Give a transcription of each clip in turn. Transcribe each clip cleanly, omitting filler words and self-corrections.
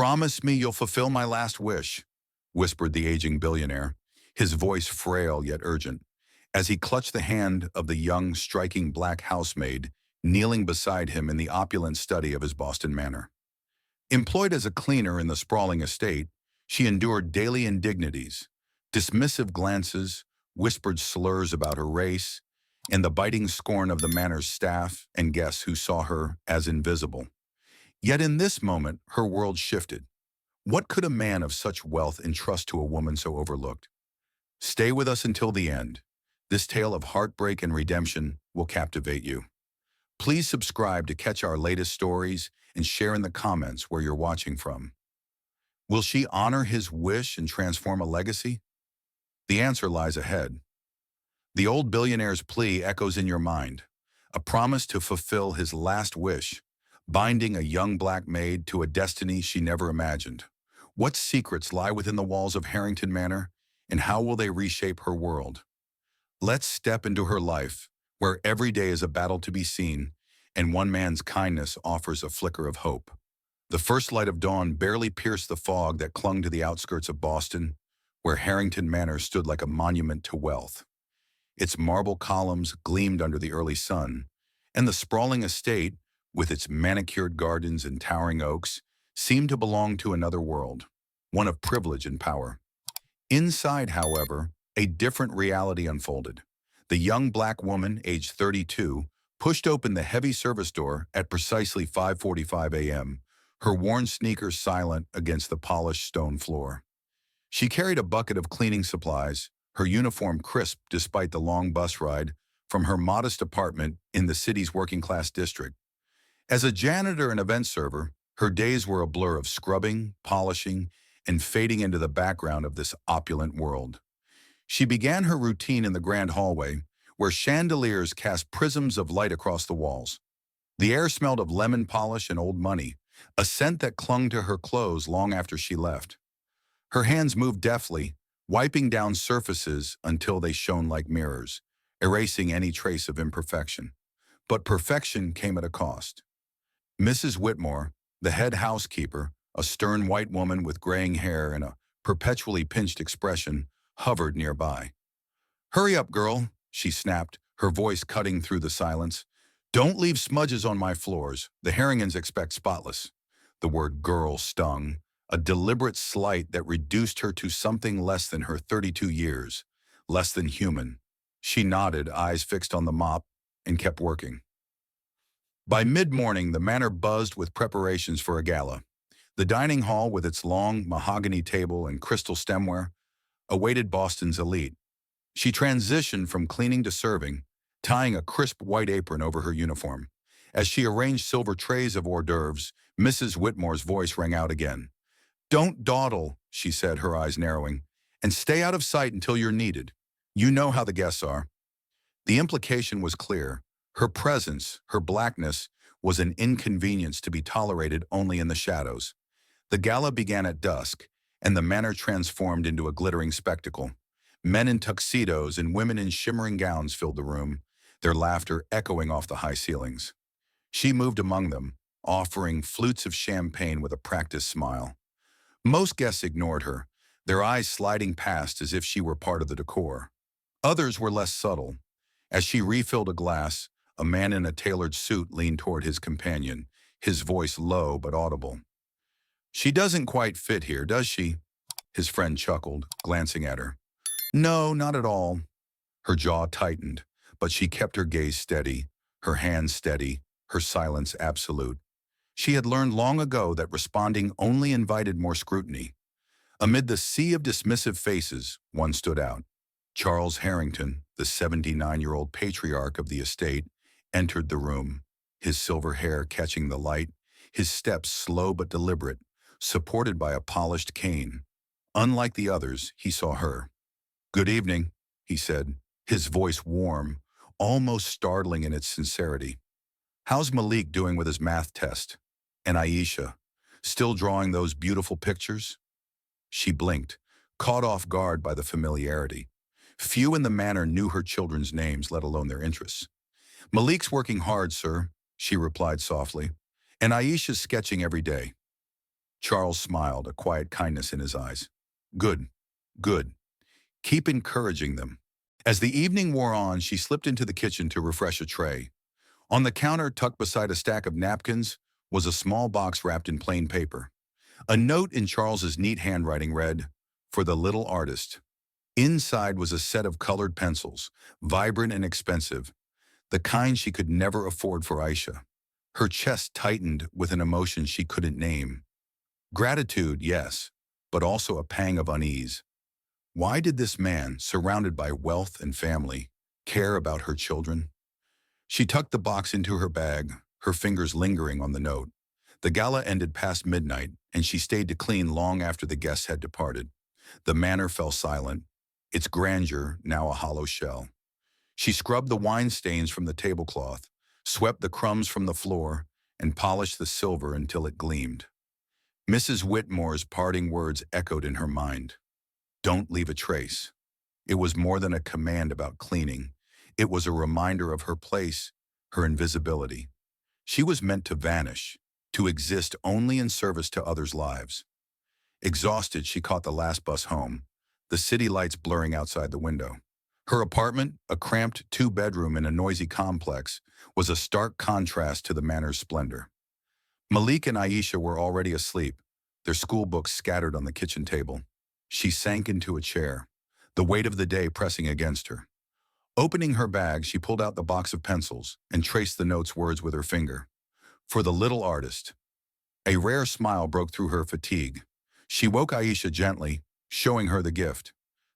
"Promise me you'll fulfill my last wish," whispered the aging billionaire, his voice frail yet urgent, as he clutched the hand of the young, striking black housemaid kneeling beside him in the opulent study of his Boston manor. Employed as a cleaner in the sprawling estate, she endured daily indignities, dismissive glances, whispered slurs about her race, and the biting scorn of the manor's staff and guests who saw her as invisible. Yet in this moment, her world shifted. What could a man of such wealth entrust to a woman so overlooked? Stay with us until the end. This tale of heartbreak and redemption will captivate you. Please subscribe to catch our latest stories and share in the comments where you're watching from. Will she honor his wish and transform a legacy? The answer lies ahead. The old billionaire's plea echoes in your mind, a promise to fulfill his last wish, binding a young black maid to a destiny she never imagined. What secrets lie within the walls of Harrington Manor, and how will they reshape her world? Let's step into her life, where every day is a battle to be seen, and one man's kindness offers a flicker of hope. The first light of dawn barely pierced the fog that clung to the outskirts of Boston, where Harrington Manor stood like a monument to wealth. Its marble columns gleamed under the early sun, and the sprawling estate, with its manicured gardens and towering oaks, seemed to belong to another world, one of privilege and power. Inside, however, a different reality unfolded. The young black woman, aged 32, pushed open the heavy service door at precisely 5:45 a.m., her worn sneakers silent against the polished stone floor. She carried a bucket of cleaning supplies, her uniform crisp despite the long bus ride from her modest apartment in the city's working-class district. As a janitor and event server, her days were a blur of scrubbing, polishing, and fading into the background of this opulent world. She began her routine in the grand hallway, where chandeliers cast prisms of light across the walls. The air smelled of lemon polish and old money, a scent that clung to her clothes long after she left. Her hands moved deftly, wiping down surfaces until they shone like mirrors, erasing any trace of imperfection. But perfection came at a cost. Mrs. Whitmore, the head housekeeper, a stern white woman with graying hair and a perpetually pinched expression, hovered nearby. "Hurry up, girl," she snapped, her voice cutting through the silence. "Don't leave smudges on my floors. The Harringtons expect spotless." The word girl stung, a deliberate slight that reduced her to something less than her 32 years, less than human. She nodded, eyes fixed on the mop, and kept working. By mid-morning, the manor buzzed with preparations for a gala. The dining hall, with its long mahogany table and crystal stemware, awaited Boston's elite. She transitioned from cleaning to serving, tying a crisp white apron over her uniform. As she arranged silver trays of hors d'oeuvres, Mrs. Whitmore's voice rang out again. "Don't dawdle," she said, her eyes narrowing, "and stay out of sight until you're needed. You know how the guests are." The implication was clear. Her presence, her blackness, was an inconvenience to be tolerated only in the shadows. The gala began at dusk, and the manor transformed into a glittering spectacle. Men in tuxedos and women in shimmering gowns filled the room, their laughter echoing off the high ceilings. She moved among them, offering flutes of champagne with a practiced smile. Most guests ignored her, their eyes sliding past as if she were part of the decor. Others were less subtle. As she refilled a glass, a man in a tailored suit leaned toward his companion, his voice low but audible. "She doesn't quite fit here, does she?" His friend chuckled, glancing at her. "No, not at all." Her jaw tightened, but she kept her gaze steady, her hands steady, her silence absolute. She had learned long ago that responding only invited more scrutiny. Amid the sea of dismissive faces, one stood out. Charles Harrington, the 79-year-old patriarch of the estate, entered the room, his silver hair catching the light, his steps slow but deliberate, supported by a polished cane. Unlike the others, he saw her. "Good evening," he said, his voice warm, almost startling in its sincerity. "How's Malik doing with his math test? And Aisha, still drawing those beautiful pictures?" She blinked, caught off guard by the familiarity. Few in the manor knew her children's names, let alone their interests. "Malik's working hard, sir," she replied softly, "and Aisha's sketching every day." Charles smiled, a quiet kindness in his eyes. Good, good. Keep encouraging them. As the evening wore on, she slipped into the kitchen to refresh a tray. On the counter, tucked beside a stack of napkins, was a small box wrapped in plain paper. A note in Charles's neat handwriting read, "For the little artist." Inside was a set of colored pencils, vibrant and expensive, the kind she could never afford for Aisha. Her chest tightened with an emotion she couldn't name. Gratitude, yes, but also a pang of unease. Why did this man, surrounded by wealth and family, care about her children? She tucked the box into her bag, her fingers lingering on the note. The gala ended past midnight, and she stayed to clean long after the guests had departed. The manor fell silent, its grandeur now a hollow shell. She scrubbed the wine stains from the tablecloth, swept the crumbs from the floor, and polished the silver until it gleamed. Mrs. Whitmore's parting words echoed in her mind. Don't leave a trace. It was more than a command about cleaning. It was a reminder of her place, her invisibility. She was meant to vanish, to exist only in service to others' lives. Exhausted, she caught the last bus home, the city lights blurring outside the window. Her apartment, a cramped two-bedroom in a noisy complex, was a stark contrast to the manor's splendor. Malik and Aisha were already asleep, their school books scattered on the kitchen table. She sank into a chair, the weight of the day pressing against her. Opening her bag, she pulled out the box of pencils and traced the note's words with her finger. For the little artist. A rare smile broke through her fatigue. She woke Aisha gently, showing her the gift.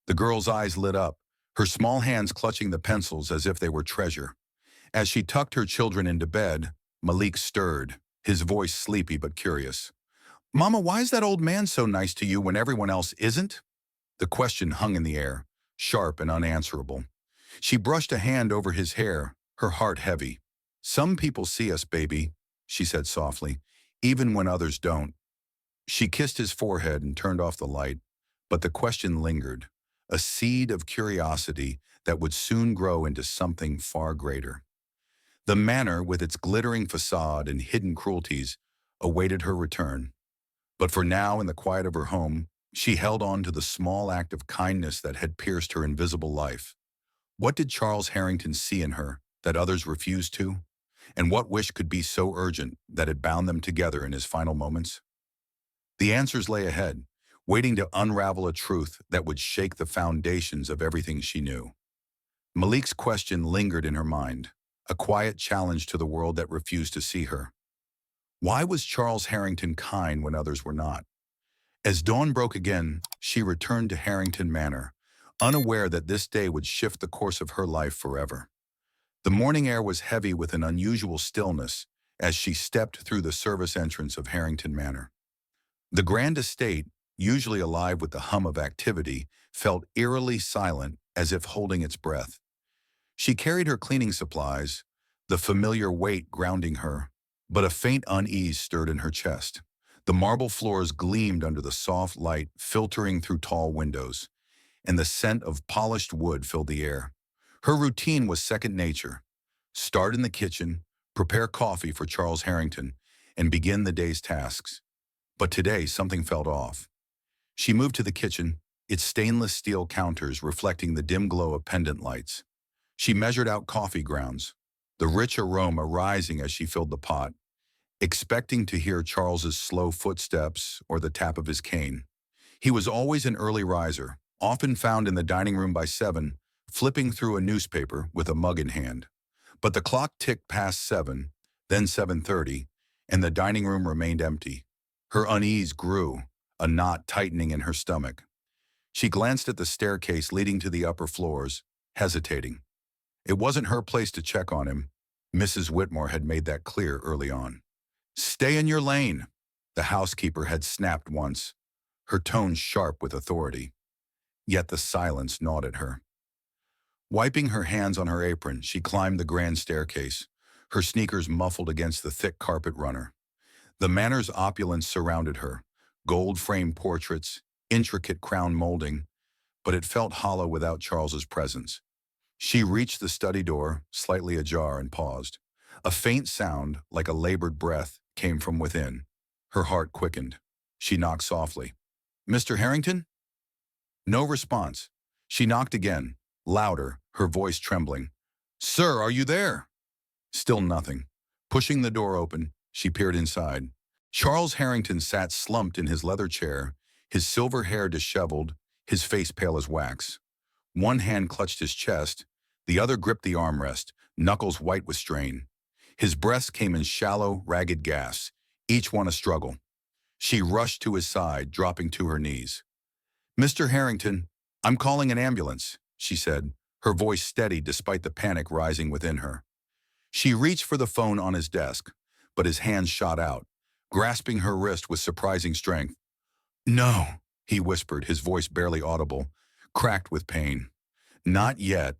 The girl's eyes lit up, her small hands clutching the pencils as if they were treasure. As she tucked her children into bed, Malik stirred, his voice sleepy but curious. Mama, why is that old man so nice to you when everyone else isn't? The question hung in the air, sharp and unanswerable. She brushed a hand over his hair, her heart heavy. Some people see us, baby, she said softly, even when others don't. She kissed his forehead and turned off the light, but the question lingered, a seed of curiosity that would soon grow into something far greater. The manor, with its glittering facade and hidden cruelties, awaited her return. But for now, in the quiet of her home, she held on to the small act of kindness that had pierced her invisible life. What did Charles Harrington see in her that others refused to? And what wish could be so urgent that it bound them together in his final moments? The answers lay ahead, waiting to unravel a truth that would shake the foundations of everything she knew. Malik's question lingered in her mind, a quiet challenge to the world that refused to see her. Why was Charles Harrington kind when others were not? As dawn broke again, she returned to Harrington Manor, unaware that this day would shift the course of her life forever. The morning air was heavy with an unusual stillness as she stepped through the service entrance of Harrington Manor. The grand estate, usually alive with the hum of activity, felt eerily silent as if holding its breath. She carried her cleaning supplies, the familiar weight grounding her, but a faint unease stirred in her chest. The marble floors gleamed under the soft light filtering through tall windows, and the scent of polished wood filled the air. Her routine was second nature. Start in the kitchen, prepare coffee for Charles Harrington, and begin the day's tasks. But today, something felt off. She moved to the kitchen, its stainless steel counters reflecting the dim glow of pendant lights. She measured out coffee grounds, the rich aroma rising as she filled the pot, expecting to hear Charles's slow footsteps or the tap of his cane. He was always an early riser, often found in the dining room by 7, flipping through a newspaper with a mug in hand. But the clock ticked past 7, then 7:30, and the dining room remained empty. Her unease grew, a knot tightening in her stomach. She glanced at the staircase leading to the upper floors, hesitating. It wasn't her place to check on him. Mrs. Whitmore had made that clear early on. Stay in your lane, the housekeeper had snapped once, her tone sharp with authority. Yet the silence gnawed at her. Wiping her hands on her apron, she climbed the grand staircase, her sneakers muffled against the thick carpet runner. The manor's opulence surrounded her, gold-framed portraits, intricate crown molding, but it felt hollow without Charles's presence. She reached the study door, slightly ajar, and paused. A faint sound, like a labored breath, came from within. Her heart quickened. She knocked softly. Mr. Harrington? No response. She knocked again, louder, her voice trembling. Sir, are you there? Still nothing. Pushing the door open, she peered inside. Charles Harrington sat slumped in his leather chair, his silver hair disheveled, his face pale as wax. One hand clutched his chest, the other gripped the armrest, knuckles white with strain. His breaths came in shallow, ragged gasps, each one a struggle. She rushed to his side, dropping to her knees. Mr. Harrington, I'm calling an ambulance, she said, her voice steady despite the panic rising within her. She reached for the phone on his desk, but his hand shot out, grasping her wrist with surprising strength. No, he whispered, his voice barely audible, cracked with pain. Not yet.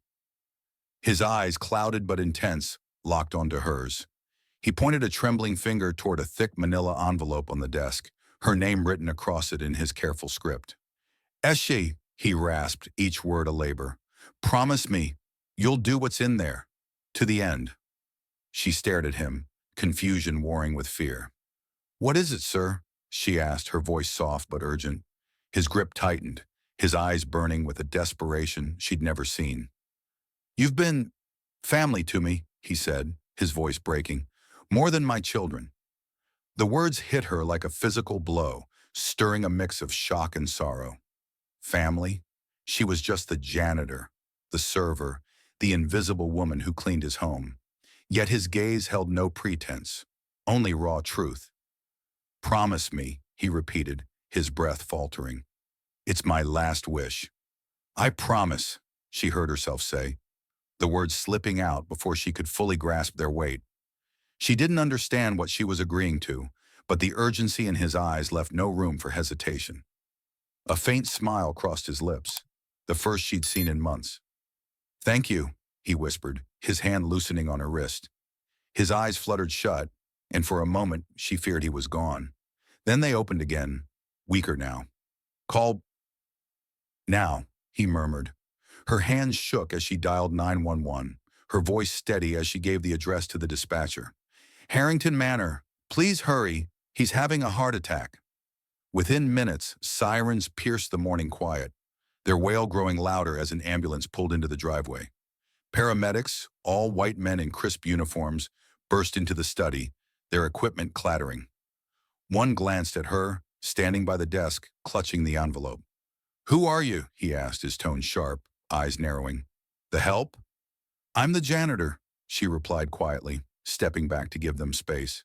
His eyes, clouded but intense, locked onto hers. He pointed a trembling finger toward a thick manila envelope on the desk, her name written across it in his careful script. Eshe, he rasped, each word a labor. Promise me, you'll do what's in there. To the end. She stared at him, confusion warring with fear. What is it, sir? She asked, her voice soft but urgent. His grip tightened, his eyes burning with a desperation she'd never seen. You've been family to me, he said, his voice breaking. More than my children. The words hit her like a physical blow, stirring a mix of shock and sorrow. Family? She was just the janitor, the server, the invisible woman who cleaned his home. Yet his gaze held no pretense, only raw truth. Promise me, he repeated, his breath faltering. It's my last wish. I promise, she heard herself say, the words slipping out before she could fully grasp their weight. She didn't understand what she was agreeing to, but the urgency in his eyes left no room for hesitation. A faint smile crossed his lips, the first she'd seen in months. Thank you, he whispered, his hand loosening on her wrist. His eyes fluttered shut, and for a moment she feared he was gone. Then they opened again, weaker now. Call now, he murmured. Her hands shook as she dialed 911, her voice steady as she gave the address to the dispatcher. Harrington Manor, please hurry, he's having a heart attack. Within minutes, sirens pierced the morning quiet, their wail growing louder as an ambulance pulled into the driveway. Paramedics, all white men in crisp uniforms, burst into the study, their equipment clattering. One glanced at her, standing by the desk, clutching the envelope. Who are you? He asked, his tone sharp, eyes narrowing. The help? I'm the janitor, she replied quietly, stepping back to give them space.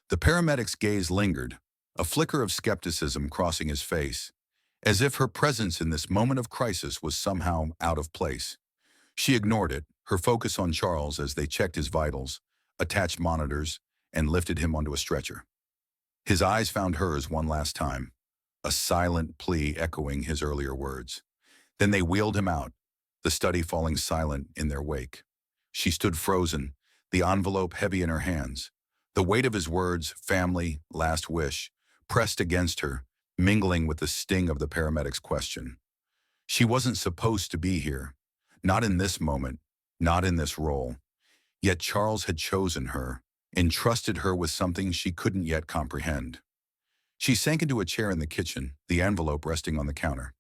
The paramedic's gaze lingered, a flicker of skepticism crossing his face, as if her presence in this moment of crisis was somehow out of place. She ignored it, her focus on Charles as they checked his vitals, attached monitors, and lifted him onto a stretcher. His eyes found hers one last time, a silent plea echoing his earlier words. Then they wheeled him out, the study falling silent in their wake. She stood frozen, the envelope heavy in her hands. The weight of his words, family, last wish, pressed against her, mingling with the sting of the paramedic's question. She wasn't supposed to be here. Not in this moment, not in this role. Yet Charles had chosen her, entrusted her with something she couldn't yet comprehend. She sank into a chair in the kitchen, the envelope resting on the counter.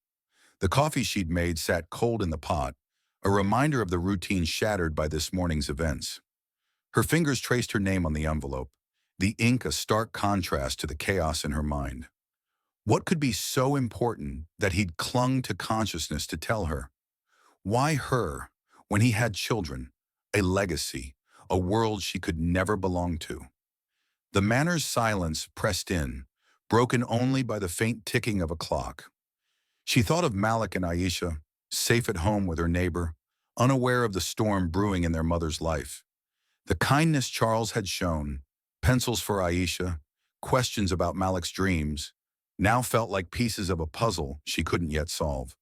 The coffee she'd made sat cold in the pot, a reminder of the routine shattered by this morning's events. Her fingers traced her name on the envelope, the ink a stark contrast to the chaos in her mind. What could be so important that he'd clung to consciousness to tell her? Why her, when he had children, a legacy, a world she could never belong to? The manor's silence pressed in, broken only by the faint ticking of a clock. She thought of Malik and Aisha, safe at home with her neighbor, unaware of the storm brewing in their mother's life. The kindness Charles had shown, pencils for Aisha, questions about Malik's dreams, now felt like pieces of a puzzle she couldn't yet solve.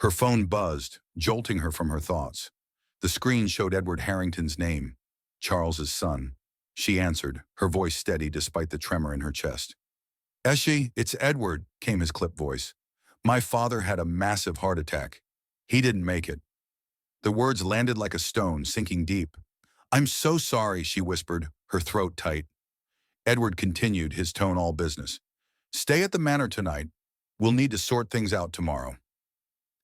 Her phone buzzed, jolting her from her thoughts. The screen showed Edward Harrington's name, Charles's son. She answered, her voice steady despite the tremor in her chest. Eshe, it's Edward, came his clipped voice. My father had a massive heart attack. He didn't make it. The words landed like a stone, sinking deep. I'm so sorry, she whispered, her throat tight. Edward continued, his tone all business. Stay at the manor tonight. We'll need to sort things out tomorrow.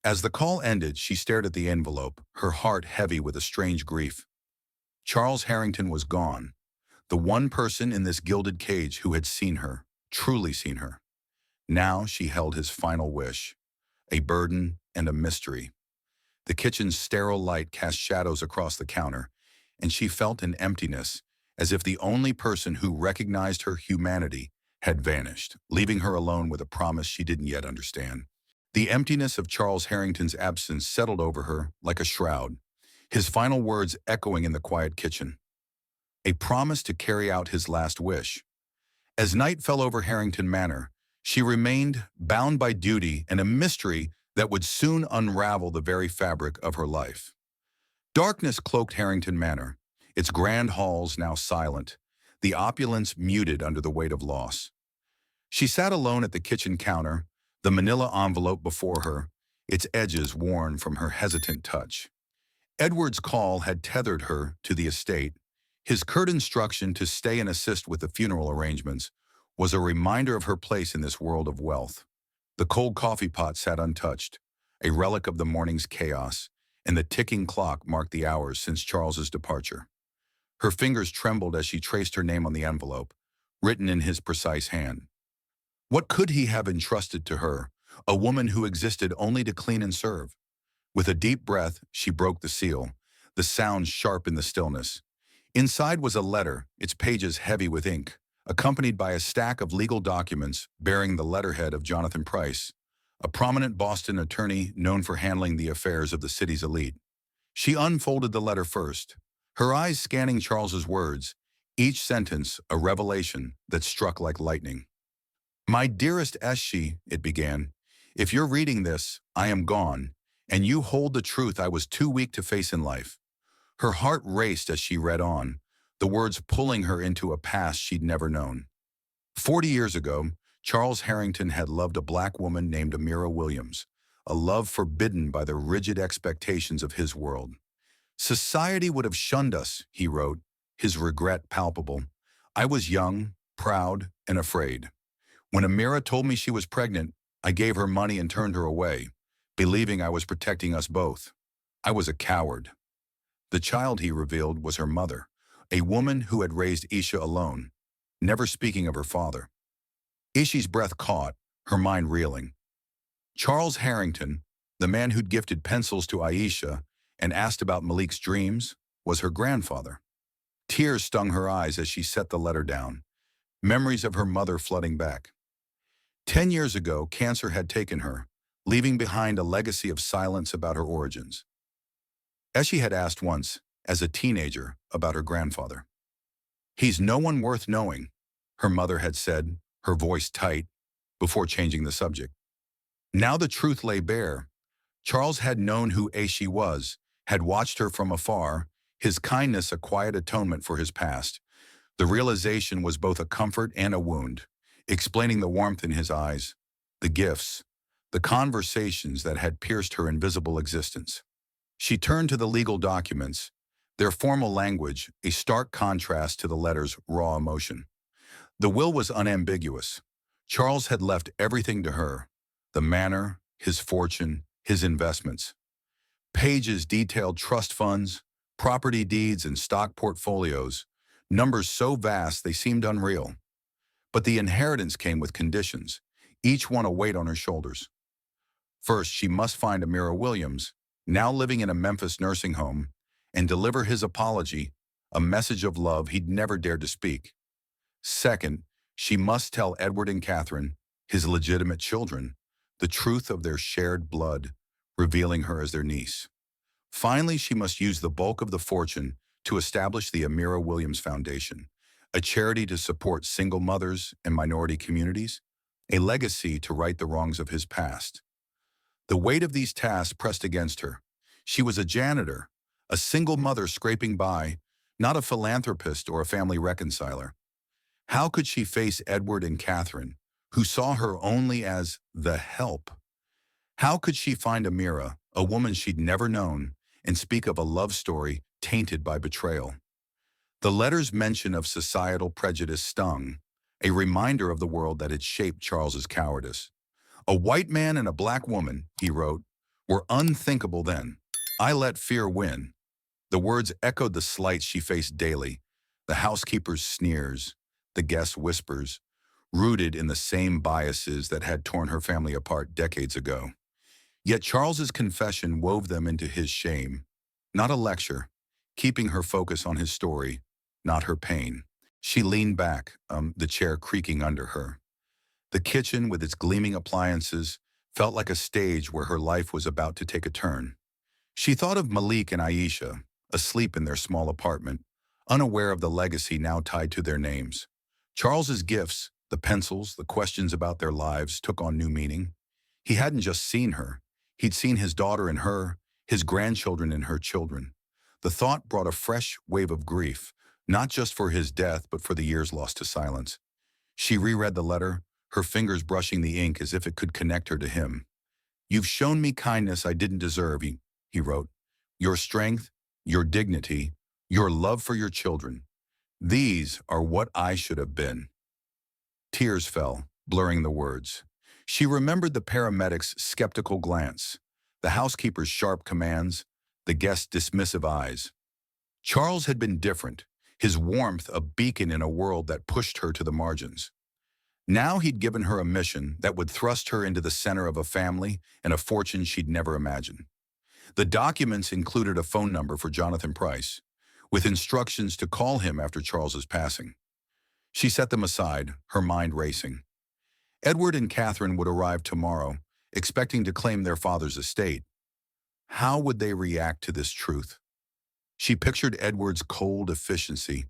As the call ended, she stared at the envelope, her heart heavy with a strange grief. Charles Harrington was gone, the one person in this gilded cage who had seen her, truly seen her. Now she held his final wish, a burden and a mystery. The kitchen's sterile light cast shadows across the counter, and she felt an emptiness, as if the only person who recognized her humanity had vanished, leaving her alone with a promise she didn't yet understand. The emptiness of Charles Harrington's absence settled over her like a shroud, his final words echoing in the quiet kitchen. A promise to carry out his last wish. As night fell over Harrington Manor, she remained bound by duty and a mystery that would soon unravel the very fabric of her life. Darkness cloaked Harrington Manor, its grand halls now silent, the opulence muted under the weight of loss. She sat alone at the kitchen counter, the manila envelope before her, its edges worn from her hesitant touch. Edward's call had tethered her to the estate. His curt instruction to stay and assist with the funeral arrangements was a reminder of her place in this world of wealth. The cold coffee pot sat untouched, a relic of the morning's chaos, and the ticking clock marked the hours since Charles's departure. Her fingers trembled as she traced her name on the envelope, written in his precise hand. What could he have entrusted to her, a woman who existed only to clean and serve? With a deep breath, she broke the seal, the sound sharp in the stillness. Inside was a letter, its pages heavy with ink, accompanied by a stack of legal documents bearing the letterhead of Jonathan Price, a prominent Boston attorney known for handling the affairs of the city's elite. She unfolded the letter first, her eyes scanning Charles's words, each sentence a revelation that struck like lightning. "My dearest Eshi," it began, "if you're reading this, I am gone, and you hold the truth I was too weak to face in life." Her heart raced as she read on, the words pulling her into a past she'd never known. 40 years ago, Charles Harrington had loved a black woman named Amira Williams, a love forbidden by the rigid expectations of his world. "Society would have shunned us," he wrote, his regret palpable. "I was young, proud, and afraid. When Amira told me she was pregnant, I gave her money and turned her away, believing I was protecting us both. I was a coward." The child, he revealed, was her mother, a woman who had raised Isha alone, never speaking of her father. Ishi's breath caught, her mind reeling. Charles Harrington, the man who'd gifted pencils to Aisha and asked about Malik's dreams, was her grandfather. Tears stung her eyes as she set the letter down, memories of her mother flooding back. 10 years ago, cancer had taken her, leaving behind a legacy of silence about her origins. As she had asked once, as a teenager, about her grandfather. "He's no one worth knowing," her mother had said, her voice tight, before changing the subject. Now the truth lay bare. Charles had known who Aishi was, had watched her from afar, his kindness a quiet atonement for his past. The realization was both a comfort and a wound, explaining the warmth in his eyes, the gifts, the conversations that had pierced her invisible existence. She turned to the legal documents, their formal language a stark contrast to the letter's raw emotion. The will was unambiguous. Charles had left everything to her, the manor, his fortune, his investments. Pages detailed trust funds, property deeds, and stock portfolios, numbers so vast they seemed unreal. But the inheritance came with conditions, each one a weight on her shoulders. First, she must find Amira Williams, now living in a Memphis nursing home, and deliver his apology, a message of love he'd never dared to speak. Second, she must tell Edward and Catherine, his legitimate children, the truth of their shared blood, revealing her as their niece. Finally, she must use the bulk of the fortune to establish the Amira Williams Foundation, a charity to support single mothers and minority communities, a legacy to right the wrongs of his past. The weight of these tasks pressed against her. She was a janitor, a single mother scraping by, not a philanthropist or a family reconciler. How could she face Edward and Catherine, who saw her only as the help? How could she find Amira, a woman she'd never known, and speak of a love story tainted by betrayal? The letter's mention of societal prejudice stung, a reminder of the world that had shaped Charles's cowardice. "A white man and a black woman," he wrote, "were unthinkable then. I let fear win." The words echoed the slights she faced daily, the housekeeper's sneers, the guests' whispers, rooted in the same biases that had torn her family apart decades ago. Yet Charles's confession wove them into his shame, not a lecture, keeping her focus on his story, not her pain. She leaned back, the chair creaking under her. The kitchen, with its gleaming appliances, felt like a stage where her life was about to take a turn. She thought of Malik and Aisha, asleep in their small apartment, unaware of the legacy now tied to their names. Charles's gifts, the pencils, the questions about their lives, took on new meaning. He hadn't just seen her. He'd seen his daughter in her, his grandchildren in her children. The thought brought a fresh wave of grief, not just for his death, but for the years lost to silence. She reread the letter, her fingers brushing the ink as if it could connect her to him. "You've shown me kindness I didn't deserve," he wrote. "Your strength, your dignity, your love for your children. These are what I should have been." Tears fell, blurring the words. She remembered the paramedic's skeptical glance, the housekeeper's sharp commands, the guest's dismissive eyes. Charles had been different, his warmth a beacon in a world that pushed her to the margins. Now he'd given her a mission that would thrust her into the center of a family and a fortune she'd never imagined. The documents included a phone number for Jonathan Price, with instructions to call him after Charles's passing. She set them aside, her mind racing. Edward and Catherine would arrive tomorrow, expecting to claim their father's estate. How would they react to this truth? She pictured Edward's cold efficiency,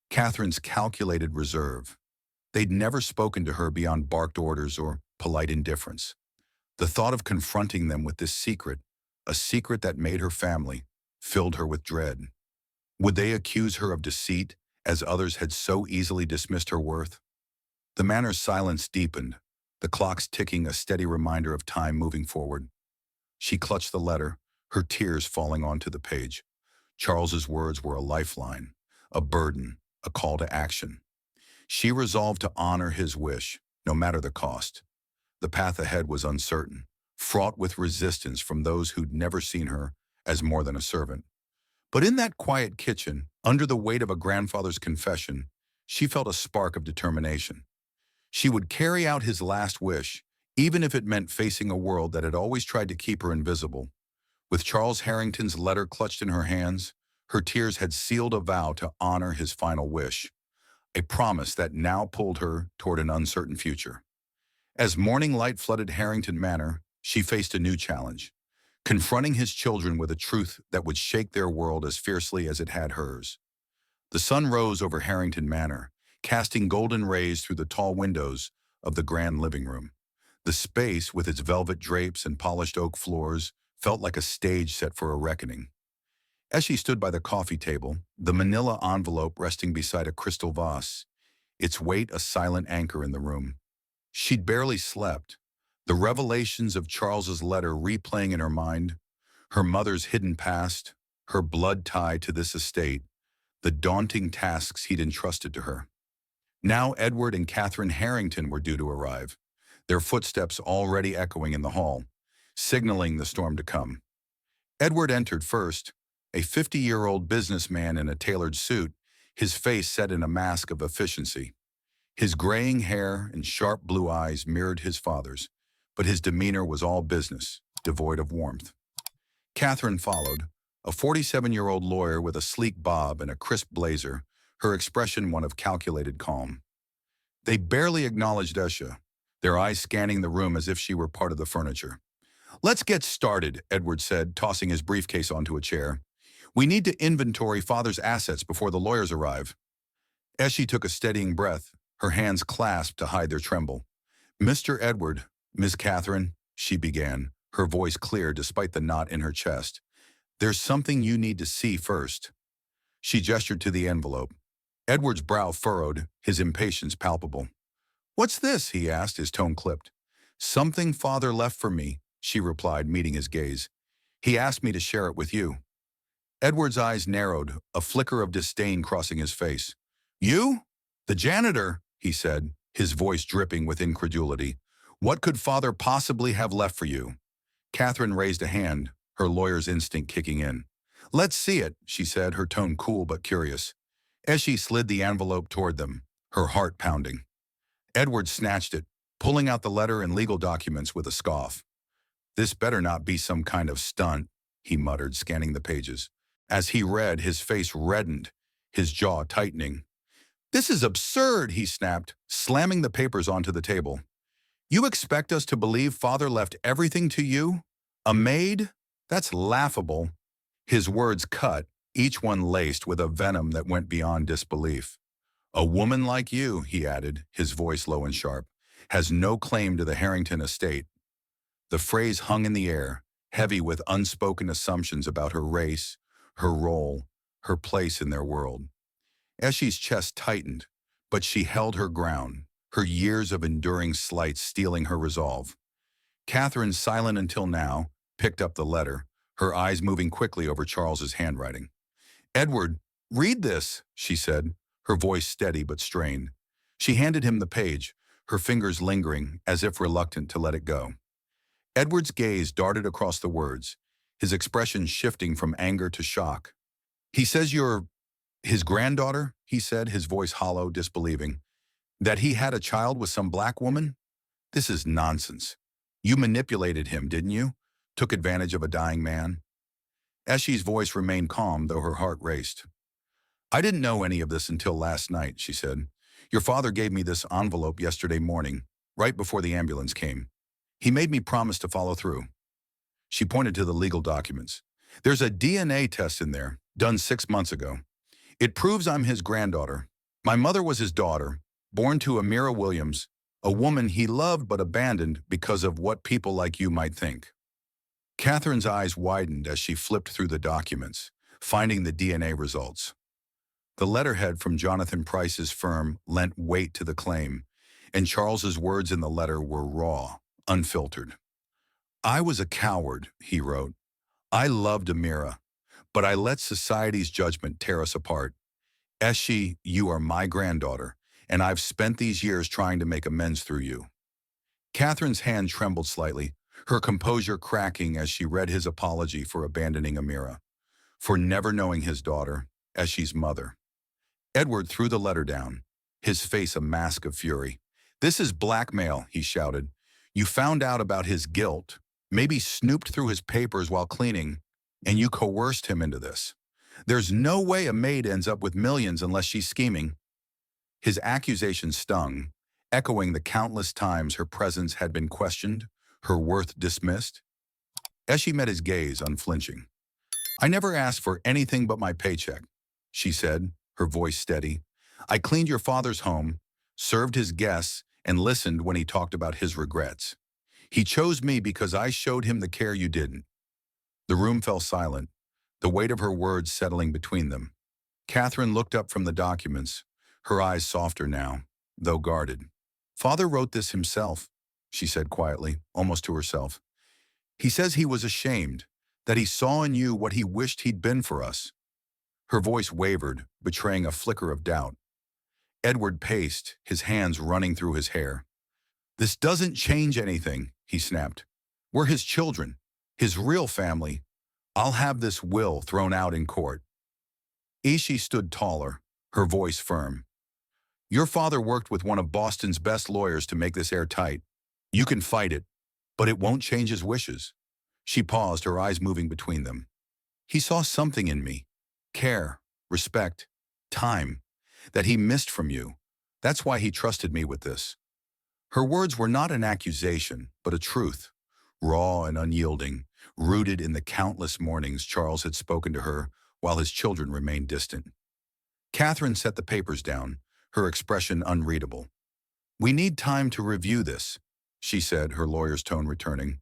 Catherine's calculated reserve. They'd never spoken to her beyond barked orders or polite indifference. The thought of confronting them with this secret, a secret that made her family, filled her with dread. Would they accuse her of deceit, as others had so easily dismissed her worth? The manor's silence deepened, the clocks ticking, a steady reminder of time moving forward. She clutched the letter, her tears falling onto the page. Charles's words were a lifeline, a burden, a call to action. She resolved to honor his wish, no matter the cost. The path ahead was uncertain, fraught with resistance from those who'd never seen her as more than a servant. But in that quiet kitchen, under the weight of a grandfather's confession, she felt a spark of determination. She would carry out his last wish, even if it meant facing a world that had always tried to keep her invisible. With Charles Harrington's letter clutched in her hands, her tears had sealed a vow to honor his final wish, a promise that now pulled her toward an uncertain future. As morning light flooded Harrington Manor, she faced a new challenge, confronting his children with a truth that would shake their world as fiercely as it had hers. The sun rose over Harrington Manor, casting golden rays through the tall windows of the grand living room. The space, with its velvet drapes and polished oak floors, felt like a stage set for a reckoning. As she stood by the coffee table, the manila envelope resting beside a crystal vase, its weight a silent anchor in the room. She'd barely slept, the revelations of Charles's letter replaying in her mind, her mother's hidden past, her blood tie to this estate, the daunting tasks he'd entrusted to her. Now Edward and Catherine Harrington were due to arrive, their footsteps already echoing in the hall, signaling the storm to come. Edward entered first, a 50-year-old businessman in a tailored suit, his face set in a mask of efficiency. His graying hair and sharp blue eyes mirrored his father's, but his demeanor was all business, devoid of warmth. Catherine followed, a 47-year-old lawyer with a sleek bob and a crisp blazer, her expression one of calculated calm. They barely acknowledged Esha, their eyes scanning the room as if she were part of the furniture. "Let's get started," Edward said, tossing his briefcase onto a chair. "We need to inventory Father's assets before the lawyers arrive." Eshe took a steadying breath, her hands clasped to hide their tremble. "Mr. Edward, Miss Catherine," she began, her voice clear despite the knot in her chest. "There's something you need to see first." She gestured to the envelope. Edward's brow furrowed, his impatience palpable. "What's this?" he asked, his tone clipped. "Something Father left for me," she replied, meeting his gaze. "He asked me to share it with you." Edward's eyes narrowed, a flicker of disdain crossing his face. "You? The janitor?" he said, his voice dripping with incredulity. What could father possibly have left for you? Catherine raised a hand, her lawyer's instinct kicking in. Let's see it, she said, her tone cool but curious. As she slid the envelope toward them, her heart pounding. Edward snatched it, pulling out the letter and legal documents with a scoff. This better not be some kind of stunt, he muttered, scanning the pages. As he read, his face reddened, his jaw tightening. This is absurd, he snapped, slamming the papers onto the table. You expect us to believe father left everything to you? A maid? That's laughable. His words cut, each one laced with a venom that went beyond disbelief. A woman like you, he added, his voice low and sharp, has no claim to the Harrington estate. The phrase hung in the air, heavy with unspoken assumptions about her race, her role, her place in their world. Eshy's chest tightened, but she held her ground, her years of enduring slights steeling her resolve. Catherine, silent until now, picked up the letter, her eyes moving quickly over Charles's handwriting. Edward, read this, she said, her voice steady but strained. She handed him the page, her fingers lingering, as if reluctant to let it go. Edward's gaze darted across the words, his expression shifting from anger to shock. He says you're his granddaughter, he said, his voice hollow, disbelieving. That he had a child with some black woman? This is nonsense. You manipulated him, didn't you? Took advantage of a dying man? Eshy's voice remained calm, though her heart raced. I didn't know any of this until last night, she said. Your father gave me this envelope yesterday morning, right before the ambulance came. He made me promise to follow through. She pointed to the legal documents. There's a DNA test in there, done 6 months ago. It proves I'm his granddaughter. My mother was his daughter, born to Amira Williams, a woman he loved but abandoned because of what people like you might think. Catherine's eyes widened as she flipped through the documents, finding the DNA results. The letterhead from Jonathan Price's firm lent weight to the claim, and Charles's words in the letter were raw, unfiltered. I was a coward, he wrote. I loved Amira, but I let society's judgment tear us apart. Eshy, you are my granddaughter, and I've spent these years trying to make amends through you. Catherine's hand trembled slightly, her composure cracking as she read his apology for abandoning Amira, for never knowing his daughter, Eshy's mother. Edward threw the letter down, his face a mask of fury. This is blackmail, he shouted. You found out about his guilt, maybe snooped through his papers while cleaning, and you coerced him into this. There's no way a maid ends up with millions unless she's scheming. His accusation stung, echoing the countless times her presence had been questioned, her worth dismissed. Eshy met his gaze, unflinching. I never asked for anything but my paycheck, she said, her voice steady. I cleaned your father's home, served his guests, and listened when he talked about his regrets. He chose me because I showed him the care you didn't. The room fell silent, the weight of her words settling between them. Catherine looked up from the documents, her eyes softer now, though guarded. Father wrote this himself, she said quietly, almost to herself. He says he was ashamed, that he saw in you what he wished he'd been for us. Her voice wavered, betraying a flicker of doubt. Edward paced, his hands running through his hair. This doesn't change anything, he snapped. We're his children, his real family. I'll have this will thrown out in court. Eshy stood taller, her voice firm. Your father worked with one of Boston's best lawyers to make this airtight. You can fight it, but it won't change his wishes. She paused, her eyes moving between them. He saw something in me. Care, respect, time, that he missed from you. That's why he trusted me with this. Her words were not an accusation, but a truth, raw and unyielding, rooted in the countless mornings Charles had spoken to her while his children remained distant. Catherine set the papers down, her expression unreadable. We need time to review this, she said, her lawyer's tone returning.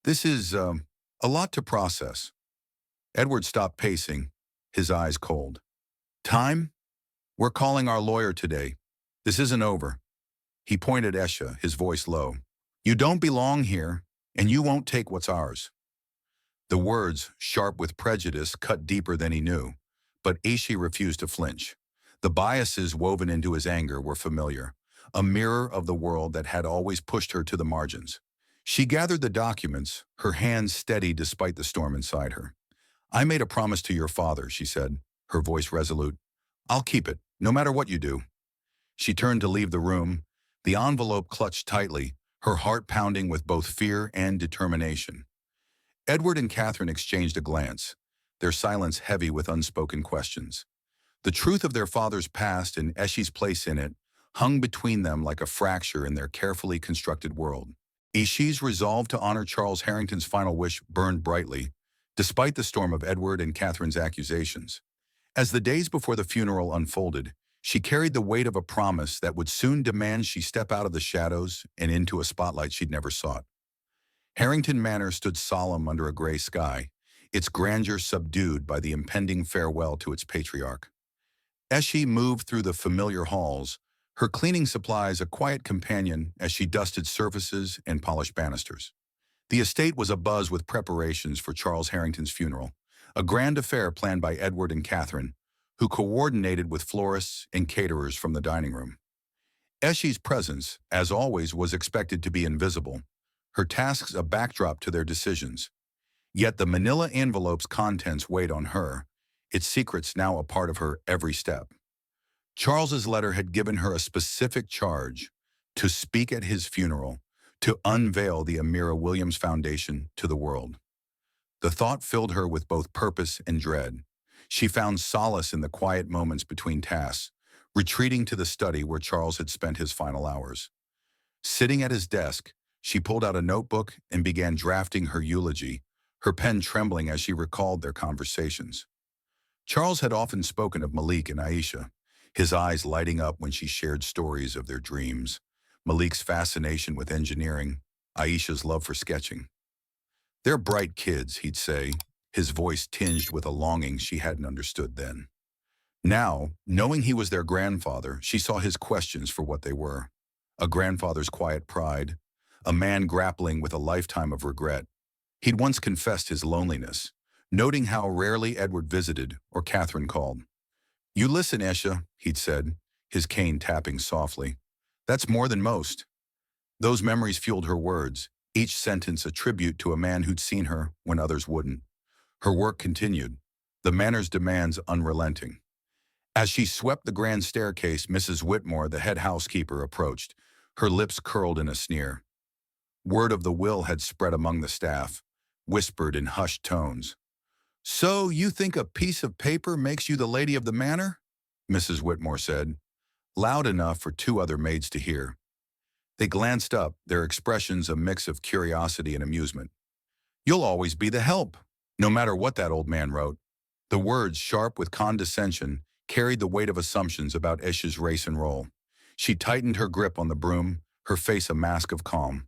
This is, a lot to process. Edward stopped pacing, his eyes cold. Time? We're calling our lawyer today. This isn't over. He pointed at Eshy, his voice low. You don't belong here, and you won't take what's ours. The words, sharp with prejudice, cut deeper than he knew, but Eshy refused to flinch. The biases woven into his anger were familiar, a mirror of the world that had always pushed her to the margins. She gathered the documents, her hands steady despite the storm inside her. "I made a promise to your father," she said, her voice resolute. "I'll keep it, no matter what you do." She turned to leave the room, the envelope clutched tightly, her heart pounding with both fear and determination. Edward and Catherine exchanged a glance, their silence heavy with unspoken questions. The truth of their father's past and Eshi's place in it hung between them like a fracture in their carefully constructed world. Eshi's resolve to honor Charles Harrington's final wish burned brightly, despite the storm of Edward and Catherine's accusations. As the days before the funeral unfolded, she carried the weight of a promise that would soon demand she step out of the shadows and into a spotlight she'd never sought. Harrington Manor stood solemn under a gray sky, its grandeur subdued by the impending farewell to its patriarch. As she moved through the familiar halls, her cleaning supplies a quiet companion as she dusted surfaces and polished banisters. The estate was abuzz with preparations for Charles Harrington's funeral, a grand affair planned by Edward and Catherine, who coordinated with florists and caterers from the dining room. Eshi's presence, as always, was expected to be invisible, her tasks a backdrop to their decisions. Yet the manila envelope's contents weighed on her, its secrets now a part of her every step. Charles's letter had given her a specific charge: to speak at his funeral, to unveil the Amira Williams Foundation to the world. The thought filled her with both purpose and dread. She found solace in the quiet moments between tasks, retreating to the study where Charles had spent his final hours. Sitting at his desk, she pulled out a notebook and began drafting her eulogy, her pen trembling as she recalled their conversations. Charles had often spoken of Malik and Aisha, his eyes lighting up when she shared stories of their dreams, Malik's fascination with engineering, Aisha's love for sketching. "They're bright kids," he'd say, his voice tinged with a longing she hadn't understood then. Now, knowing he was their grandfather, she saw his questions for what they were: a grandfather's quiet pride, a man grappling with a lifetime of regret. He'd once confessed his loneliness, noting how rarely Edward visited or Catherine called. "You listen, Esha," he'd said, his cane tapping softly. "That's more than most." Those memories fueled her words, each sentence a tribute to a man who'd seen her when others wouldn't. Her work continued, the manor's demands unrelenting. As she swept the grand staircase, Mrs. Whitmore, the head housekeeper, approached, her lips curled in a sneer. Word of the will had spread among the staff, whispered in hushed tones. "So you think a piece of paper makes you the lady of the manor?" Mrs. Whitmore said, loud enough for two other maids to hear. They glanced up, their expressions a mix of curiosity and amusement. "You'll always be the help, no matter what that old man wrote." The words, sharp with condescension, carried the weight of assumptions about Esha's race and role. She tightened her grip on the broom, her face a mask of calm.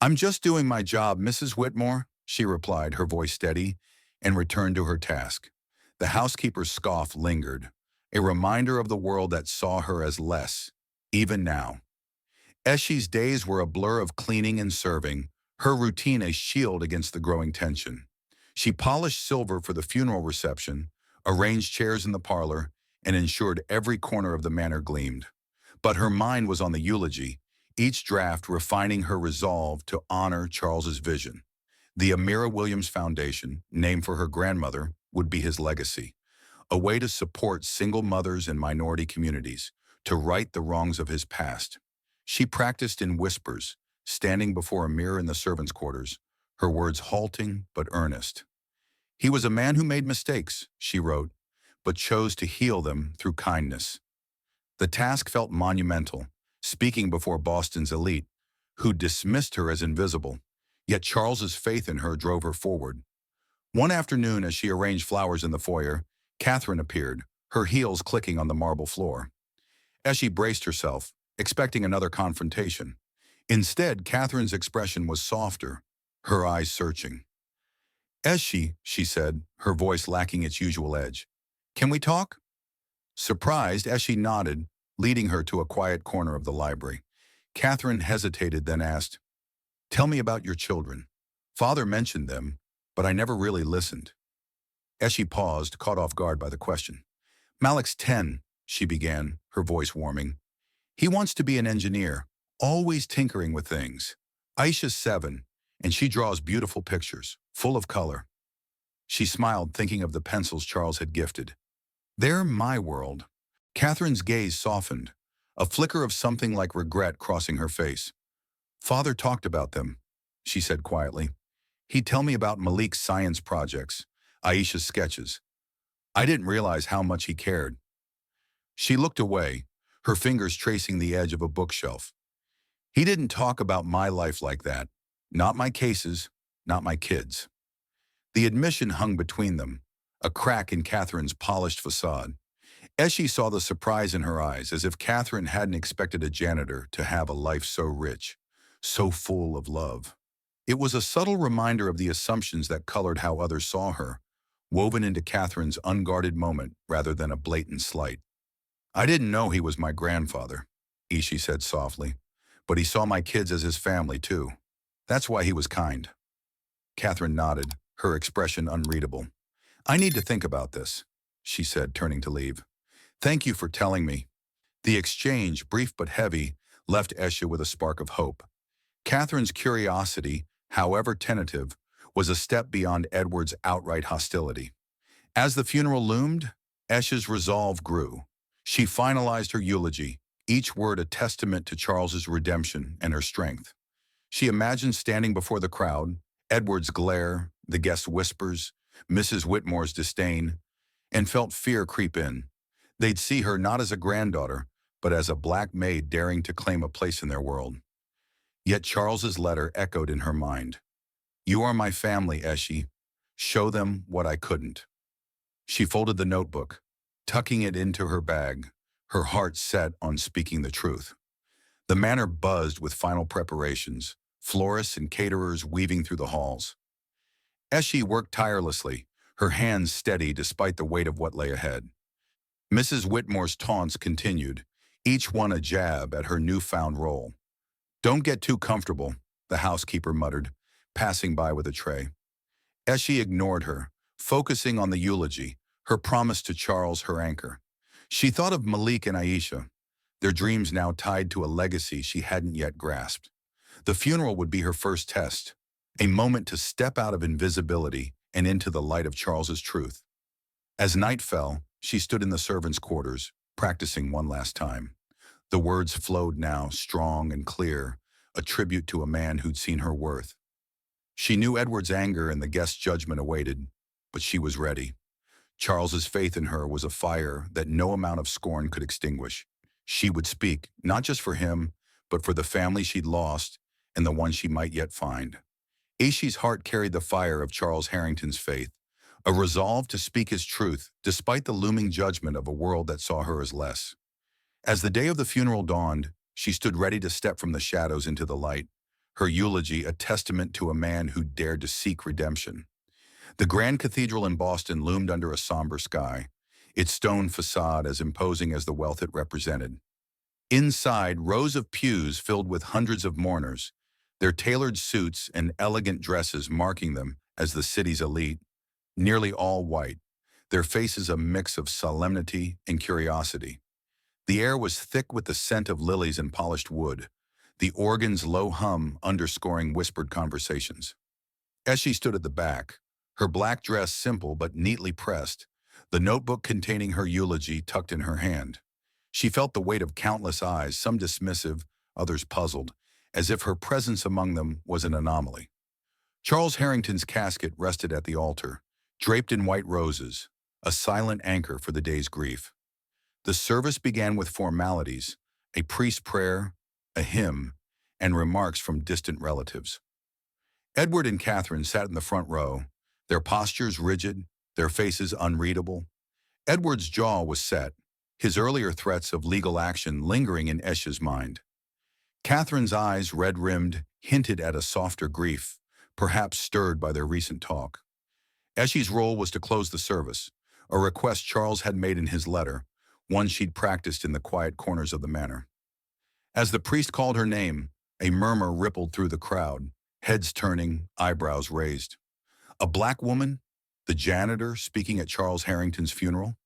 "I'm just doing my job, Mrs. Whitmore," she replied, her voice steady, and returned to her task. The housekeeper's scoff lingered, a reminder of the world that saw her as less, even now. Eshi's days were a blur of cleaning and serving, her routine a shield against the growing tension. She polished silver for the funeral reception, arranged chairs in the parlor, and ensured every corner of the manor gleamed. But her mind was on the eulogy, each draft refining her resolve to honor Charles's vision. The Amira Williams Foundation, named for her grandmother, would be his legacy, a way to support single mothers and minority communities, to right the wrongs of his past. She practiced in whispers, standing before a mirror in the servants' quarters, her words halting but earnest. "He was a man who made mistakes," she wrote, "but chose to heal them through kindness." The task felt monumental, speaking before Boston's elite, who dismissed her as invisible, yet Charles's faith in her drove her forward. One afternoon, as she arranged flowers in the foyer, Catherine appeared, her heels clicking on the marble floor. As she braced herself, expecting another confrontation. Instead, Catherine's expression was softer, her eyes searching. She said, her voice lacking its usual edge. "Can we talk?" Surprised, Eshe nodded, leading her to a quiet corner of the library. Catherine hesitated, then asked, "Tell me about your children. Father mentioned them, but I never really listened." Eshe paused, caught off guard by the question. "Malik's 10, she began, her voice warming. He wants to be an engineer, always tinkering with things. Aisha's 7, and she draws beautiful pictures, full of color. She smiled, thinking of the pencils Charles had gifted. They're my world. Catherine's gaze softened, a flicker of something like regret crossing her face. Father talked about them, she said quietly. He'd tell me about Malik's science projects, Aisha's sketches. I didn't realize how much he cared. She looked away, her fingers tracing the edge of a bookshelf. He didn't talk about my life like that. Not my cases, not my kids. The admission hung between them, a crack in Catherine's polished facade. Eshe saw the surprise in her eyes, as if Catherine hadn't expected a janitor to have a life so rich, so full of love. It was a subtle reminder of the assumptions that colored how others saw her, woven into Catherine's unguarded moment rather than a blatant slight. I didn't know he was my grandfather, Ishi said softly, but he saw my kids as his family too. That's why he was kind. Catherine nodded, her expression unreadable. I need to think about this, she said, turning to leave. Thank you for telling me. The exchange, brief but heavy, left Eshe with a spark of hope. Catherine's curiosity, however tentative, was a step beyond Edward's outright hostility. As the funeral loomed, Eshe's resolve grew. She finalized her eulogy, each word a testament to Charles's redemption and her strength. She imagined standing before the crowd, Edward's glare, the guests' whispers, Mrs. Whitmore's disdain, and felt fear creep in. They'd see her not as a granddaughter, but as a black maid daring to claim a place in their world. Yet Charles's letter echoed in her mind. You are my family, Eshe. Show them what I couldn't. She folded the notebook, tucking it into her bag, her heart set on speaking the truth. The manor buzzed with final preparations, florists and caterers weaving through the halls. Eshe worked tirelessly, her hands steady despite the weight of what lay ahead. Mrs. Whitmore's taunts continued, each one a jab at her newfound role. Don't get too comfortable, the housekeeper muttered, passing by with a tray. Eshe ignored her, focusing on the eulogy, her promise to Charles, her anchor. She thought of Malik and Aisha, their dreams now tied to a legacy she hadn't yet grasped. The funeral would be her first test, a moment to step out of invisibility and into the light of Charles's truth. As night fell, she stood in the servants' quarters, practicing one last time. The words flowed now, strong and clear, a tribute to a man who'd seen her worth. She knew Edward's anger and the guest's judgment awaited, but she was ready. Charles's faith in her was a fire that no amount of scorn could extinguish. She would speak, not just for him, but for the family she'd lost and the one she might yet find. Ishi's heart carried the fire of Charles Harrington's faith, a resolve to speak his truth despite the looming judgment of a world that saw her as less. As the day of the funeral dawned, she stood ready to step from the shadows into the light, her eulogy a testament to a man who dared to seek redemption. The Grand Cathedral in Boston loomed under a somber sky, its stone facade as imposing as the wealth it represented. Inside, rows of pews filled with hundreds of mourners, their tailored suits and elegant dresses marking them as the city's elite, nearly all white, their faces a mix of solemnity and curiosity. The air was thick with the scent of lilies and polished wood, the organ's low hum underscoring whispered conversations. Eshe stood at the back, her black dress simple but neatly pressed, the notebook containing her eulogy tucked in her hand. She felt the weight of countless eyes, some dismissive, others puzzled, as if her presence among them was an anomaly. Charles Harrington's casket rested at the altar, draped in white roses, a silent anchor for the day's grief. The service began with formalities, a priest's prayer, a hymn, and remarks from distant relatives. Edward and Catherine sat in the front row, their postures rigid, their faces unreadable. Edward's jaw was set, his earlier threats of legal action lingering in Eshe's mind. Catherine's eyes, red-rimmed, hinted at a softer grief, perhaps stirred by their recent talk. Eshe's role was to close the service, a request Charles had made in his letter, one she'd practiced in the quiet corners of the manor. As the priest called her name, a murmur rippled through the crowd, heads turning, eyebrows raised. A black woman, the janitor speaking at Charles Harrington's funeral?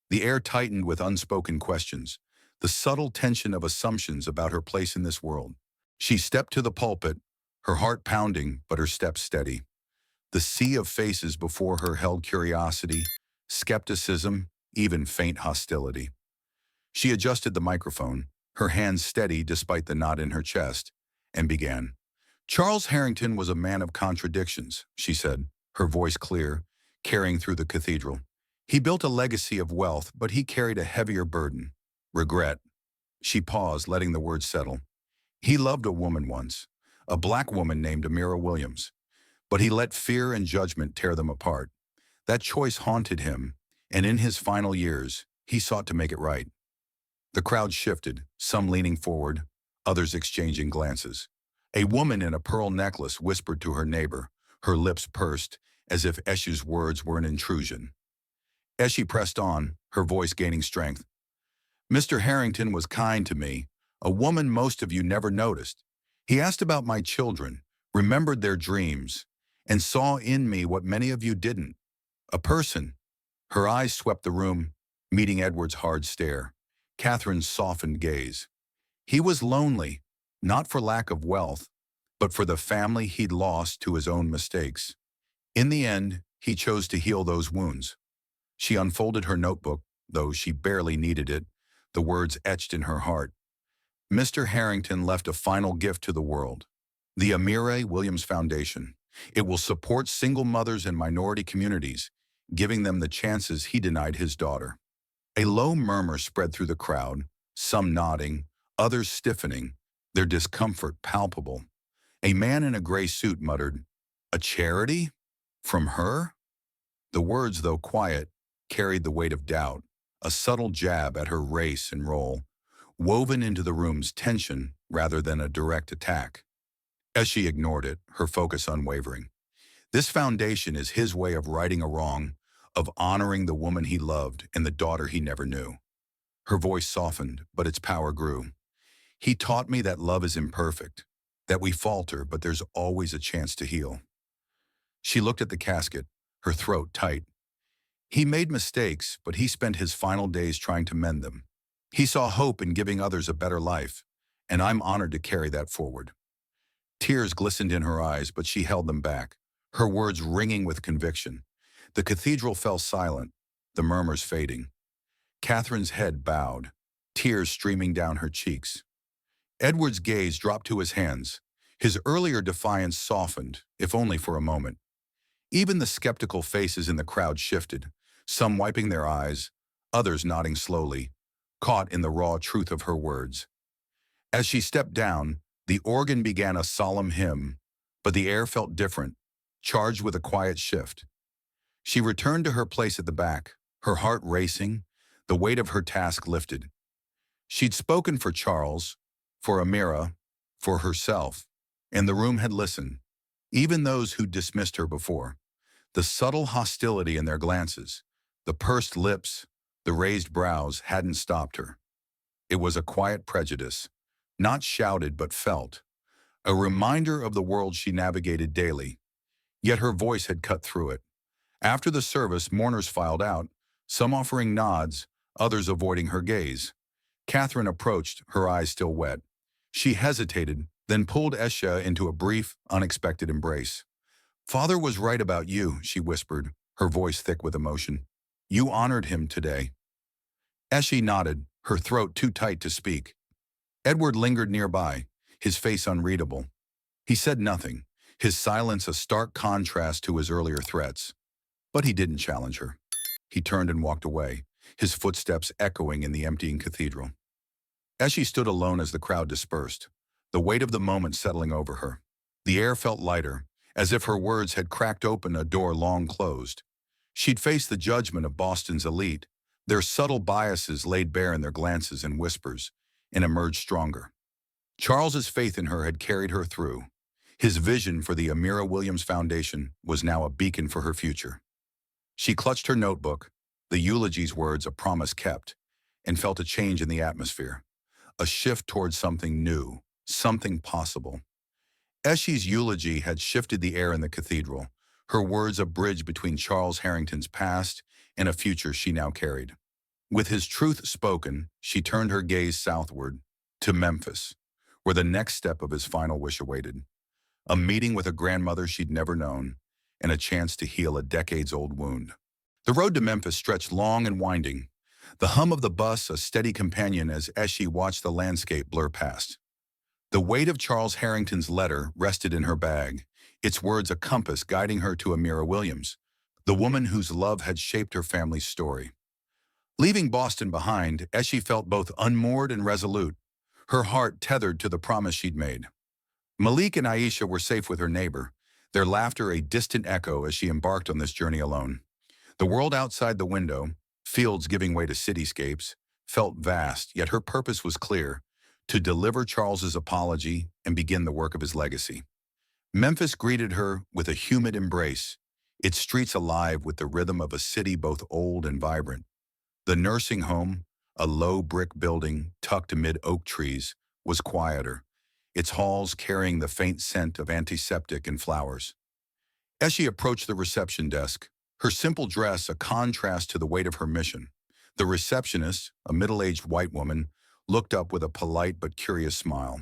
The air tightened with unspoken questions, the subtle tension of assumptions about her place in this world. She stepped to the pulpit, her heart pounding but her steps steady. The sea of faces before her held curiosity, skepticism, even faint hostility. She adjusted the microphone, her hands steady despite the knot in her chest, and began. Charles Harrington was a man of contradictions, she said, her voice clear, carrying through the cathedral. He built a legacy of wealth, but he carried a heavier burden. Regret. She paused, letting the words settle. He loved a woman once, a black woman named Amira Williams, but he let fear and judgment tear them apart. That choice haunted him, and in his final years, he sought to make it right. The crowd shifted, some leaning forward, others exchanging glances. A woman in a pearl necklace whispered to her neighbor, her lips pursed, as if Eshu's words were an intrusion. Eshu pressed on, her voice gaining strength. Mr. Harrington was kind to me, a woman most of you never noticed. He asked about my children, remembered their dreams, and saw in me what many of you didn't. A person. Her eyes swept the room, meeting Edward's hard stare, Catherine's softened gaze. He was lonely, not for lack of wealth, but for the family he'd lost to his own mistakes. In the end, he chose to heal those wounds. She unfolded her notebook, though she barely needed it, the words etched in her heart. Mr. Harrington left a final gift to the world. The Amira Williams Foundation. It will support single mothers and minority communities, giving them the chances he denied his daughter. A low murmur spread through the crowd, some nodding, others stiffening, their discomfort palpable. A man in a gray suit muttered, "A charity? From her?" The words, though quiet, carried the weight of doubt, a subtle jab at her race and role, woven into the room's tension rather than a direct attack. As she ignored it, her focus unwavering. This foundation is his way of righting a wrong, of honoring the woman he loved and the daughter he never knew. Her voice softened, but its power grew. He taught me that love is imperfect, that we falter, but there's always a chance to heal. She looked at the casket, her throat tight. He made mistakes, but he spent his final days trying to mend them. He saw hope in giving others a better life, and I'm honored to carry that forward. Tears glistened in her eyes, but she held them back, her words ringing with conviction. The cathedral fell silent, the murmurs fading. Catherine's head bowed, tears streaming down her cheeks. Edward's gaze dropped to his hands. His earlier defiance softened, if only for a moment. Even the skeptical faces in the crowd shifted, some wiping their eyes, others nodding slowly, caught in the raw truth of her words. As she stepped down, the organ began a solemn hymn, but the air felt different, charged with a quiet shift. She returned to her place at the back, her heart racing, the weight of her task lifted. She'd spoken for Charles, for Amira, for herself, and the room had listened, even those who dismissed her before. The subtle hostility in their glances, the pursed lips, the raised brows hadn't stopped her. It was a quiet prejudice, not shouted but felt, a reminder of the world she navigated daily. Yet her voice had cut through it. After the service, mourners filed out, some offering nods, others avoiding her gaze. Catherine approached, her eyes still wet. She hesitated, then pulled Esha into a brief, unexpected embrace. "Father was right about you," she whispered, her voice thick with emotion. "You honored him today." Eshe nodded, her throat too tight to speak. Edward lingered nearby, his face unreadable. He said nothing, his silence a stark contrast to his earlier threats. But he didn't challenge her. He turned and walked away, his footsteps echoing in the emptying cathedral. Eshe stood alone as the crowd dispersed, the weight of the moment settling over her. The air felt lighter, as if her words had cracked open a door long closed. She'd faced the judgment of Boston's elite, their subtle biases laid bare in their glances and whispers, and emerged stronger. Charles's faith in her had carried her through. His vision for the Amira Williams Foundation was now a beacon for her future. She clutched her notebook, the eulogy's words a promise kept, and felt a change in the atmosphere, a shift towards something new, something possible. Eshe's eulogy had shifted the air in the cathedral, her words a bridge between Charles Harrington's past and a future she now carried. With his truth spoken, she turned her gaze southward, to Memphis, where the next step of his final wish awaited. A meeting with a grandmother she'd never known, and a chance to heal a decades-old wound. The road to Memphis stretched long and winding, the hum of the bus a steady companion as she watched the landscape blur past. The weight of Charles Harrington's letter rested in her bag, its words a compass guiding her to Amira Williams, the woman whose love had shaped her family's story. Leaving Boston behind, Eshe felt both unmoored and resolute, her heart tethered to the promise she'd made. Malik and Aisha were safe with her neighbor, their laughter a distant echo as she embarked on this journey alone. The world outside the window, fields giving way to cityscapes, felt vast, yet her purpose was clear, to deliver Charles's apology and begin the work of his legacy. Memphis greeted her with a humid embrace, its streets alive with the rhythm of a city both old and vibrant. The nursing home, a low brick building tucked amid oak trees, was quieter, its halls carrying the faint scent of antiseptic and flowers. As she approached the reception desk, her simple dress a contrast to the weight of her mission, the receptionist, a middle-aged white woman, looked up with a polite but curious smile.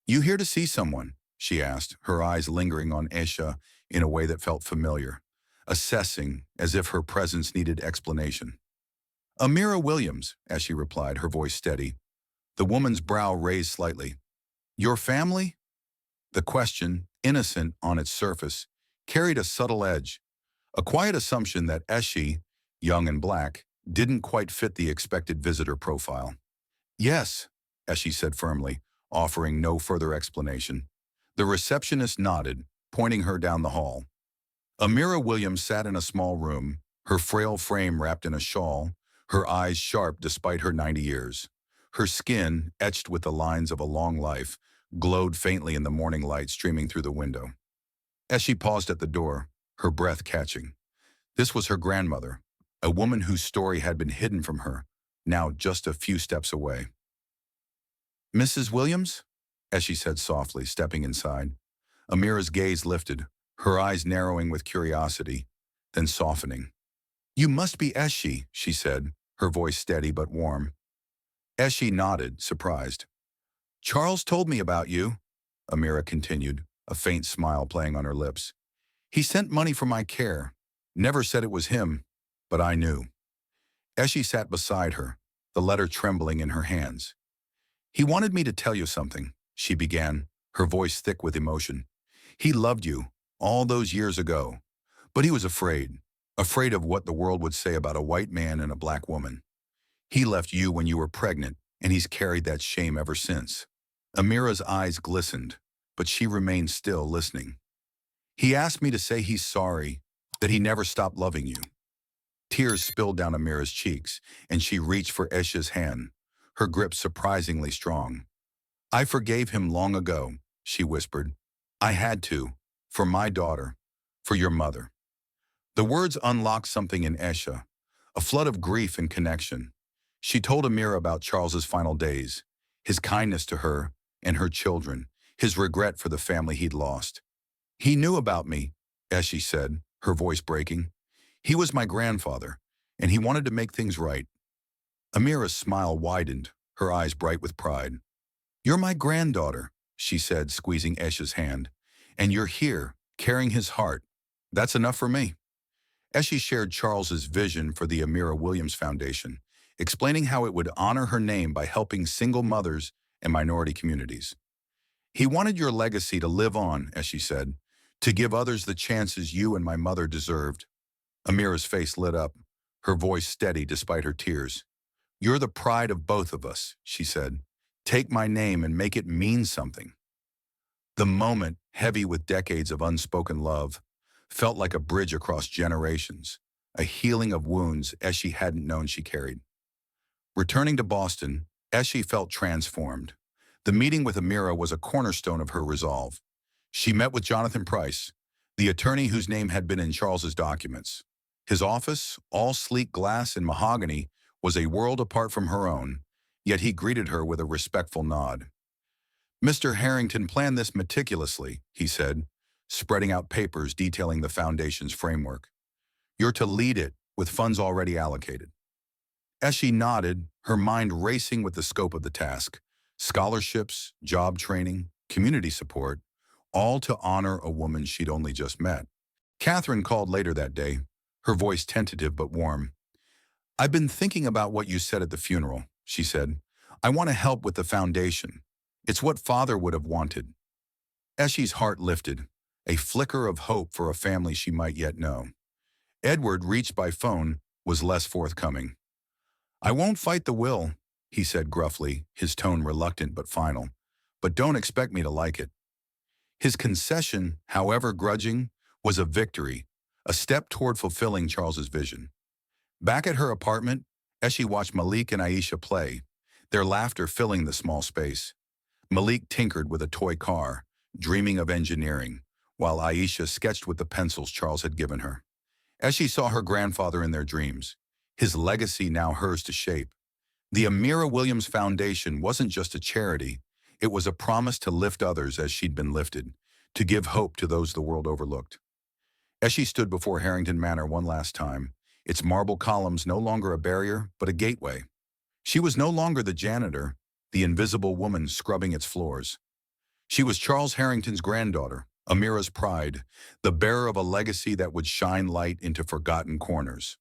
"You here to see someone?" she asked, her eyes lingering on Esha in a way that felt familiar, assessing as if her presence needed explanation. "Amira Williams," as she replied, her voice steady. The woman's brow raised slightly. "Your family?" The question, innocent on its surface, carried a subtle edge, a quiet assumption that Eshe, young and black, didn't quite fit the expected visitor profile. "Yes," Eshe said firmly, offering no further explanation. The receptionist nodded, pointing her down the hall. Amira Williams sat in a small room, her frail frame wrapped in a shawl, her eyes sharp despite her 90 years. Her skin, etched with the lines of a long life, glowed faintly in the morning light streaming through the window. As she paused at the door, her breath catching. This was her grandmother, a woman whose story had been hidden from her, now just a few steps away. "Mrs. Williams?" as she said softly, stepping inside. Amira's gaze lifted, her eyes narrowing with curiosity, then softening. "You must be Eshe," she said, her voice steady but warm. Eshe nodded, surprised. "Charles told me about you," Amira continued, a faint smile playing on her lips. "He sent money for my care. Never said it was him, but I knew." Eshe sat beside her, the letter trembling in her hands. "He wanted me to tell you something," she began, her voice thick with emotion. "He loved you, all those years ago, but he was afraid of what the world would say about a white man and a black woman. He left you when you were pregnant, and he's carried that shame ever since." Amira's eyes glistened, but she remained still, listening. "He asked me to say he's sorry, that he never stopped loving you." Tears spilled down Amira's cheeks, and she reached for Esha's hand, her grip surprisingly strong. "I forgave him long ago," she whispered. "I had to, for my daughter, for your mother." The words unlocked something in Esha, a flood of grief and connection. She told Amira about Charles's final days, his kindness to her and her children, his regret for the family he'd lost. "He knew about me," as she said, her voice breaking. "He was my grandfather, and he wanted to make things right." Amira's smile widened, her eyes bright with pride. "You're my granddaughter," she said, squeezing Esha's hand. "And you're here, carrying his heart. That's enough for me." Eshe shared Charles's vision for the Amira Williams Foundation, explaining how it would honor her name by helping single mothers and minority communities. "He wanted your legacy to live on," as she said, "to give others the chances you and my mother deserved." Amira's face lit up, her voice steady despite her tears. "You're the pride of both of us," she said. "Take my name and make it mean something." The moment, heavy with decades of unspoken love, felt like a bridge across generations, a healing of wounds Eshe hadn't known she carried. Returning to Boston, Eshe felt transformed. The meeting with Amira was a cornerstone of her resolve. She met with Jonathan Price, the attorney whose name had been in Charles's documents. His office, all sleek glass and mahogany, was a world apart from her own, yet he greeted her with a respectful nod. "Mr. Harrington planned this meticulously," he said, spreading out papers detailing the foundation's framework. "You're to lead it with funds already allocated." As she nodded, her mind racing with the scope of the task, scholarships, job training, community support, all to honor a woman she'd only just met. Catherine called later that day, her voice tentative but warm. "I've been thinking about what you said at the funeral," she said. "I want to help with the foundation. It's what Father would have wanted." Eshy's heart lifted, a flicker of hope for a family she might yet know. Edward, reached by phone, was less forthcoming. "I won't fight the will," he said gruffly, his tone reluctant but final. "But don't expect me to like it." His concession, however grudging, was a victory, a step toward fulfilling Charles's vision. Back at her apartment, Eshy watched Malik and Aisha play, their laughter filling the small space. Malik tinkered with a toy car, dreaming of engineering, while Aisha sketched with the pencils Charles had given her. Eshy saw her grandfather in their dreams, his legacy now hers to shape. The Amira Williams Foundation wasn't just a charity, it was a promise to lift others as she'd been lifted, to give hope to those the world overlooked. Eshy stood before Harrington Manor one last time, its marble columns no longer a barrier, but a gateway. She was no longer the janitor, the invisible woman scrubbing its floors. She was Charles Harrington's granddaughter, Amira's pride, the bearer of a legacy that would shine light into forgotten corners.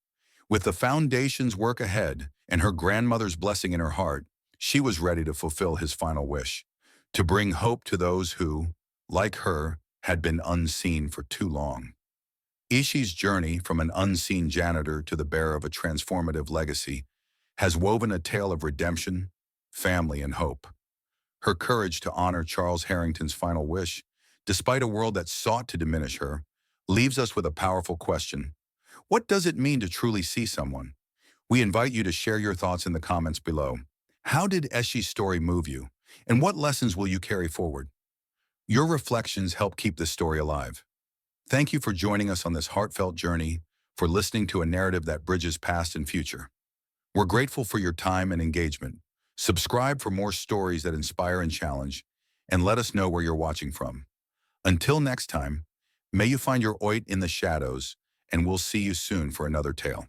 With the foundation's work ahead and her grandmother's blessing in her heart, she was ready to fulfill his final wish, to bring hope to those who, like her, had been unseen for too long. Ishi's journey from an unseen janitor to the bearer of a transformative legacy has woven a tale of redemption, family, and hope. Her courage to honor Charles Harrington's final wish, despite a world that sought to diminish her, leaves us with a powerful question. What does it mean to truly see someone? We invite you to share your thoughts in the comments below. How did Eshy's story move you? And what lessons will you carry forward? Your reflections help keep this story alive. Thank you for joining us on this heartfelt journey, for listening to a narrative that bridges past and future. We're grateful for your time and engagement. Subscribe for more stories that inspire and challenge, and let us know where you're watching from. Until next time, may you find your oit in the shadows, and we'll see you soon for another tale.